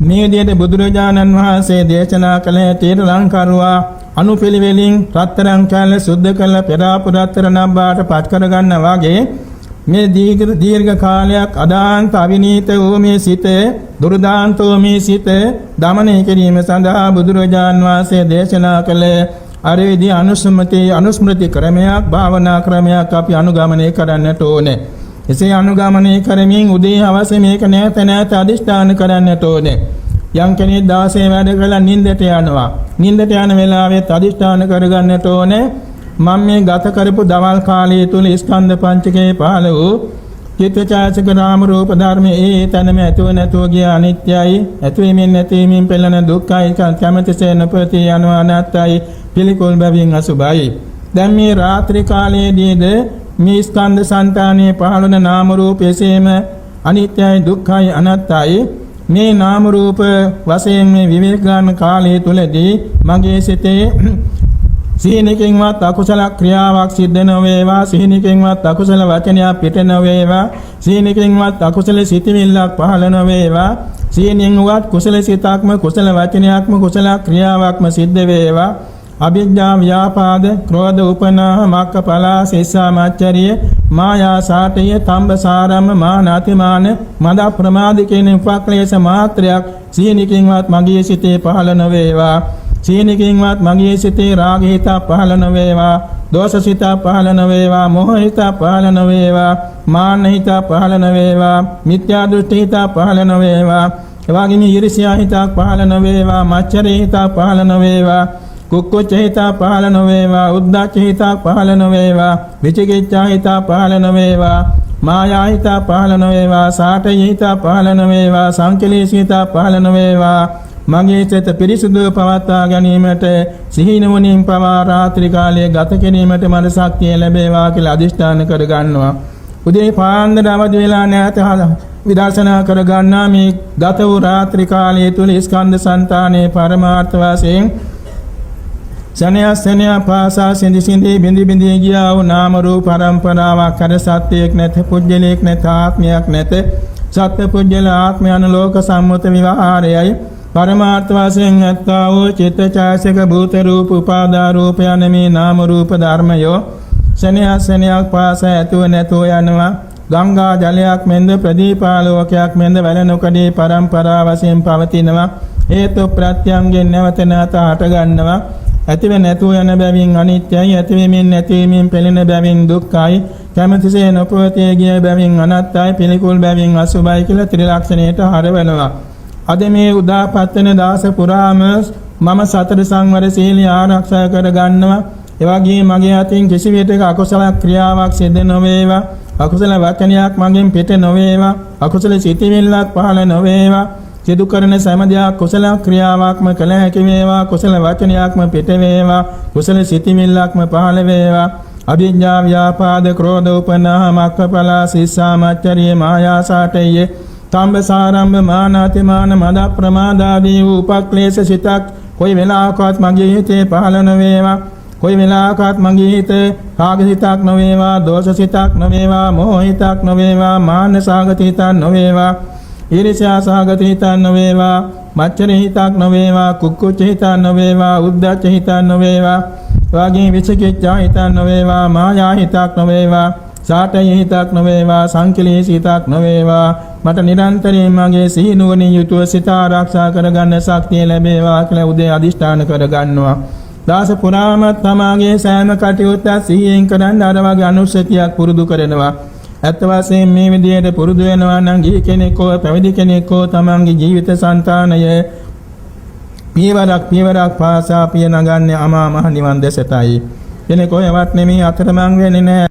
මේ විදිහට බුදුරජාණන් වහන්සේ දේශනා කළ තීර ලංකරුවා අනුපිළිවෙලින් රත්තරන් කැල සුද්ධ කළ පෙරාපු රත්තරණක් බාට පත් කරගන්න වාගේ මේ දීර්ඝ කාලයක් අදාන්ත අවිනීත වූ මේ සිත දුර්දාන්තෝ මේ සිත දමනය කිරීම සඳහා බුදුරජාණන් වහන්සේ දේශනා කළ අරවිදි අනුස්මෘති ක්‍රමයක් භාවනා ක්‍රමයක් අපි අනුගමනය කරන්නට ඕනේ. එසේ අනුගමනය කරමින් උදේ හවස මේක නැවත නැවත අදිෂ්ඨාන කරන්නට ඕනේ. යම් කෙනෙක් දවසේ වැඩ කළා නිින්දට යනවා. නිින්දට යන වෙලාවෙත් අදිෂ්ඨාන කරගන්නට ඕනේ. මම මේ ගත කරපු දවල් කාලය තුල ස්කන්ධ පංචකයේ පහළ වූ චිත්තචෛතසික නාම රූප ධර්මයේ තනම ඇතුව නැතුව ගිය අනිත්‍යයි, ඇතුවීමෙන් නැතිවීමෙන් පෙළෙන දුක්ඛයි, කැමැතිසේ නොපති යන අනාත්තයි, පිළිකුල් බැවින් අසුභයි. දැන් මේ රාත්‍රී කාලයේදීද මේ ස්කන්ධ සංතානයේ පහළන නාම රූප එසේම අනිත්‍යයි, දුක්ඛයි, අනාත්තයි මේ නාම රූප වශයෙන් මේ විවේක ගන්න කාලය තුලදී මගේ සිතේ සීනිකින්වත් අකුසල ක්‍රියාවක් සිද්ධ නොවේවා, සීනිකින්වත් අකුසල වචනයක් පිට නොවේවා, සීනිකින්වත් අකුසල සිතිවිල්ලක් පහළ නොවේවා, සීනින්වත් කුසල සිතක්ම කුසල වචනයක්ම කුසල ක්‍රියාවක්ම සිද්ධ වේවා. අභිජ්ජා ව්‍යාපාද ක්‍රෝධ උපනාහ මක්ඛපලා සේසා මාච්චරිය මායා සාටය තම්බසාරම මානාතිමාන මද ප්‍රමාද කියන උපක්ලේශ මාත්‍රයක් සීනිකින්වත් මගේ සිතේ පහළ නොවේවා. සීනිකින්වත් මගේ සිතේ රාග හිත පහළ නොවේවා, දෝෂ සිත පහළ නොවේවා, මොහ හිත පහළ නොවේවා, මාන හිත පහළ නොවේවා, මිත්‍යා දෘෂ්ටි හිත පහළ නොවේවා, එවාගෙම ඊර්ෂ්‍යා හිත පහළ නොවේවා, මච්චරේ හිත පහළ නොවේවා, කුක්කුච්ච හිත පහළ නොවේවා, උද්ධච්ච හිත පහළ නොවේවා, විචිකිච්ඡා හිත පහළ නොවේවා, මායා හිත පහළ නොවේවා, සාඨය හිත පහළ නොවේවා, සංකලේශ හිත පහළ නොවේවා. මගේ සිත පිරිසුදු පවත්වා ගැනීමට සිහිනුවණින් පවා රාත්‍රී කාලයේ ගත කිරීමට මන ශක්තිය ලැබේවා කියලා අදිෂ්ඨාන කර ගන්නවා. උදේ පාන්දර අවදි වෙලා නැත විදර්ශනා කර ගන්නා මේ ගත වූ රාත්‍රී කාලයේ තුල ස්කන්ධ සංතානයේ පරමාර්ථ වශයෙන් සනය පාසා සිඳි බිඳි ගියා වූ නාම රූප පරම්පරාවක් කර සත්‍යයක් නැත, පුජ්‍යලයක් නැත, ආත්මයක් නැත. සත්‍ය පුජ්‍යල ආත්මයන් ලෝක සම්මුත විවහාරයයි පරමාර්ථ වශයෙන් ඇත්තා වූ චිත්තචෛතසික භූත රූප උපාදා රූප යන මේ නාම රූප ධර්මයෝ සනයක් පාසා ඇතුව නැතුව යනවා. ගංගා ජලයක් මෙන්ද ප්‍රදීපාලෝකයක් මෙන්ද වැළනොකඩේ පරම්පරා වශයෙන් පවතිනවා. හේතු ප්‍රත්‍යයෙන් නැවත නැවත හට ගන්නවා. ඇතිව නැතුව යන බැවින් අනිත්‍යයි, ඇතිවීමෙන් නැතිවීමෙන් පෙළෙන බැවින් දුක්ඛයි, කැමැතිසේ නොපවතී ගිය බැවින් අනාත්තයි, පිළිකුල් බැවින් අසුභයි කියලා ත්‍රිලක්ෂණයට හරවනවා. අද මේ උදාපත් වෙන දාස පුරාම මම සතර සංවර සීලය ආරක්ෂා කර ගන්නවා. එවැගේම මගේ අතින් කිසිවිටක අකුසල ක්‍රියාවක් සිදු නොවේවා, අකුසල වචනයක් මගෙන් පිට නොවේවා, අකුසල සිතිවිල්ලක් පහළ නොවේවා. සිදු කරන සෑම දෙයක් කුසල ක්‍රියාවක්ම කළ හැකි වේවා, කුසල වචනයක්ම පිට වේවා, කුසල සිතිවිල්ලක්ම පහළ වේවා. අභිජ්ජා ව්‍යාපාද ක්‍රෝධ උපනාහ මක්ඛපලා සීසා මාච්චරිය මායා සාටය තම්බසාරම්භ මානාතිමාන මද ප්‍රමාදාදී වූ උපක්ලේශ සිතක් කොයි වෙලාවකවත් මගේ හිතේ පහළ නොවේවා. කොයි වෙලාවකවත් මගේ හිතේ රාග සිතක් නොවේවා, දෝෂ සිතක් නොවේවා, මොහ හිතක් නොවේවා, මාන්න සාගත හිතක් නොවේවා, ඊර්ෂ්‍යා සාගත හිතක් නොවේවා, මච්චර හිතක් නොවේවා, කුක්කුච්ච හිතක් නොවේවා, උද්ධච්ච හිතක් නොවේවා, වාගේ විචිකිච්ඡා හිතක් නොවේවා, මායා හිතක් නොවේවා, සාඨය හිතක් නොවේවා, සංකලේශ හිතක් නොවේවා. මට නිරන්තරයෙන් මගේ සිහිනුවණින් යුතුව සිත ආරක්ෂා කරගන්න ශක්තිය ලැබේවා කියලා උදේ අදිෂ්ඨාන කරගන්නවා. දාස පුරාම තමාගේ සෑම කටයුත්තක් සිහියෙන් කරන් අර වගේ අනුස්සතියක් පුරුදු කරනවා. ඇත්ත වශයෙන් මේ විදිහට පුරුදු වෙනවා නම් ගිහි කෙනෙක් හෝ පැවිදි කෙනෙක් හෝ තමන්ගේ ජීවිත සංතානය පියවරක් පාසා පිය නගන්නේ අමා මහ නිවන් දැසටයි. කෙනෙක් කොහෙවත් නෙමෙයි අතරමං වෙන්නේ නැහැ.